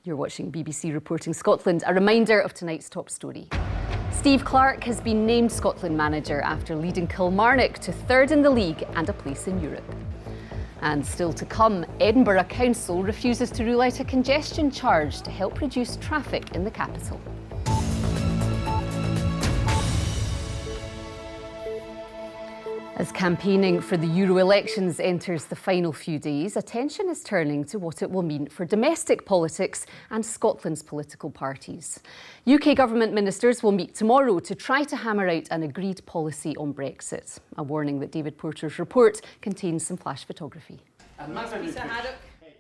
You're watching BBC Reporting Scotland. A reminder of tonight's top story. Steve Clarke has been named Scotland manager after leading Kilmarnock to third in the league and a place in Europe. And still to come, Edinburgh Council refuses to rule out a congestion charge to help reduce traffic in the capital. As campaigning for the Euro elections enters the final few days, attention is turning to what it will mean for domestic politics and Scotland's political parties. UK government ministers will meet tomorrow to try to hammer out an agreed policy on Brexit. A warning that David Porter's report contains some flash photography.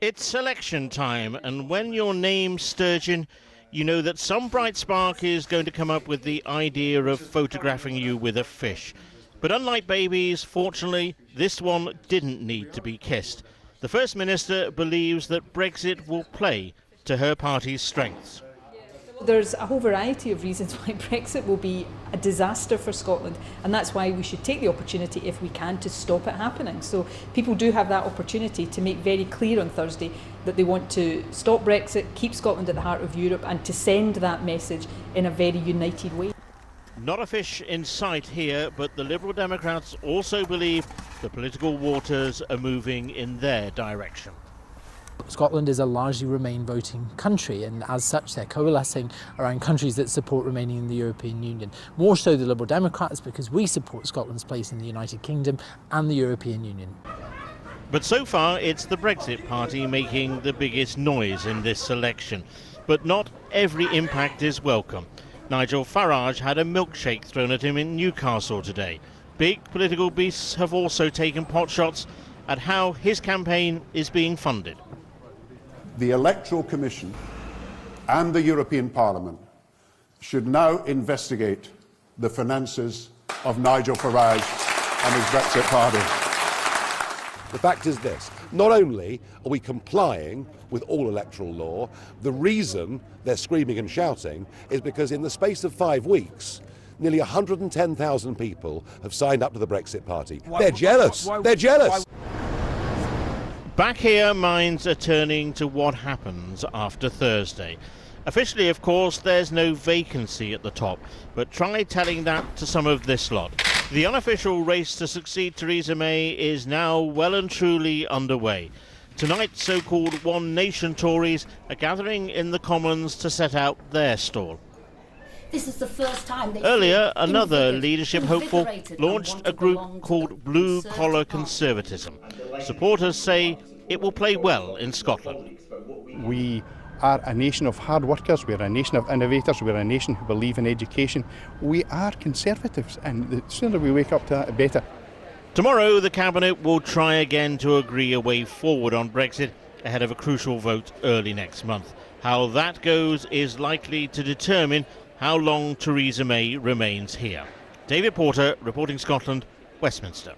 It's election time, and when your name's Sturgeon, you know that some bright spark is going to come up with the idea of photographing you with a fish. But unlike babies, fortunately, this one didn't need to be kissed. The First Minister believes that Brexit will play to her party's strengths. There's a whole variety of reasons why Brexit will be a disaster for Scotland, and that's why we should take the opportunity, if we can, to stop it happening. So people do have that opportunity to make very clear on Thursday that they want to stop Brexit, keep Scotland at the heart of Europe, and to send that message in a very united way. Not a fish in sight here, but the Liberal Democrats also believe the political waters are moving in their direction. Scotland is a largely Remain voting country, and as such they're coalescing around countries that support remaining in the European Union. More so the Liberal Democrats, because we support Scotland's place in the United Kingdom and the European Union. But so far it's the Brexit party making the biggest noise in this election. But not every impact is welcome. Nigel Farage had a milkshake thrown at him in Newcastle today. Big political beasts have also taken potshots at how his campaign is being funded. The Electoral Commission and the European Parliament should now investigate the finances of Nigel Farage and his Brexit party. The fact is this: not only are we complying with all electoral law, the reason they're screaming and shouting is because in the space of 5 weeks, nearly 110,000 people have signed up to the Brexit party. They're jealous. They're jealous. Back here, minds are turning to what happens after Thursday. Officially, of course, there's no vacancy at the top, but try telling that to some of this lot. The unofficial race to succeed Theresa May is now well and truly underway. Tonight, so-called One Nation Tories are gathering in the Commons to set out their stall. This is the first time earlier, another leadership hopeful launched a group called Blue Collar Conservatism. Supporters say it will play well in Scotland. We are a nation of hard workers, we're a nation of innovators, we're a nation who believe in education. We are Conservatives, and the sooner we wake up to that, the better. Tomorrow, the Cabinet will try again to agree a way forward on Brexit ahead of a crucial vote early next month. How that goes is likely to determine how long Theresa May remains here. David Porter, reporting Scotland, Westminster.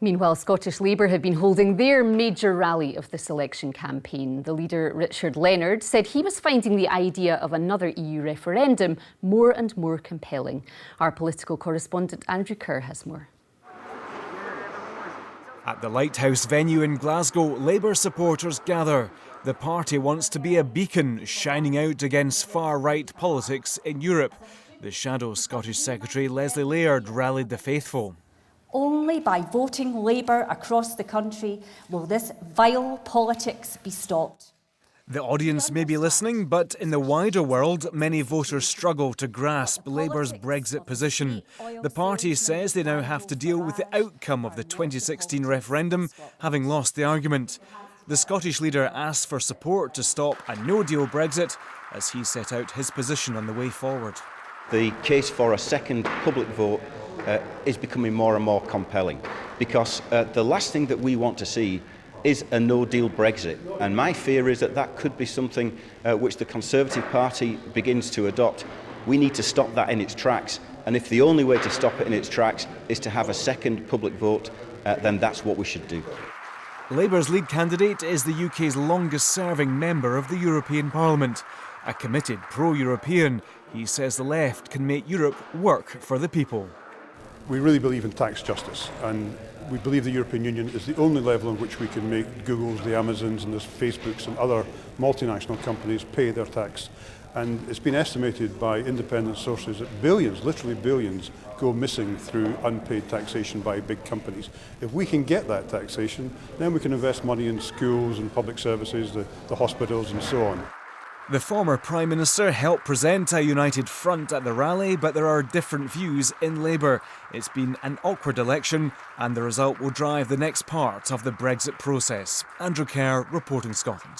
Meanwhile, Scottish Labour have been holding their major rally of this election campaign. The leader, Richard Leonard, said he was finding the idea of another EU referendum more and more compelling. Our political correspondent Andrew Kerr has more. At the Lighthouse venue in Glasgow, Labour supporters gather. The party wants to be a beacon, shining out against far-right politics in Europe. The shadow Scottish Secretary Leslie Laird rallied the faithful. Only by voting Labour across the country will this vile politics be stopped. The audience may be listening, but in the wider world, many voters struggle to grasp Labour's Brexit position. The party says they now have to deal with the outcome of the 2016 referendum, having lost the argument. The Scottish leader asked for support to stop a no-deal Brexit as he set out his position on the way forward. The case for a second public vote is becoming more and more compelling, because the last thing that we want to see is a no-deal Brexit, and my fear is that that could be something which the Conservative Party begins to adopt. We need to stop that in its tracks, and if the only way to stop it in its tracks is to have a second public vote, then that's what we should do. Labour's lead candidate is the UK's longest-serving member of the European Parliament. A committed pro-European, he says the left can make Europe work for the people. We really believe in tax justice, and We believe the European Union is the only level on which we can make Googles, the Amazons and the Facebooks and other multinational companies pay their tax. And it's been estimated by independent sources that billions, literally billions, go missing through unpaid taxation by big companies. If we can get that taxation, then we can invest money in schools and public services, the hospitals and so on. The former Prime Minister helped present a united front at the rally, but there are different views in Labour. It's been an awkward election, and the result will drive the next part of the Brexit process. Andrew Kerr, reporting Scotland.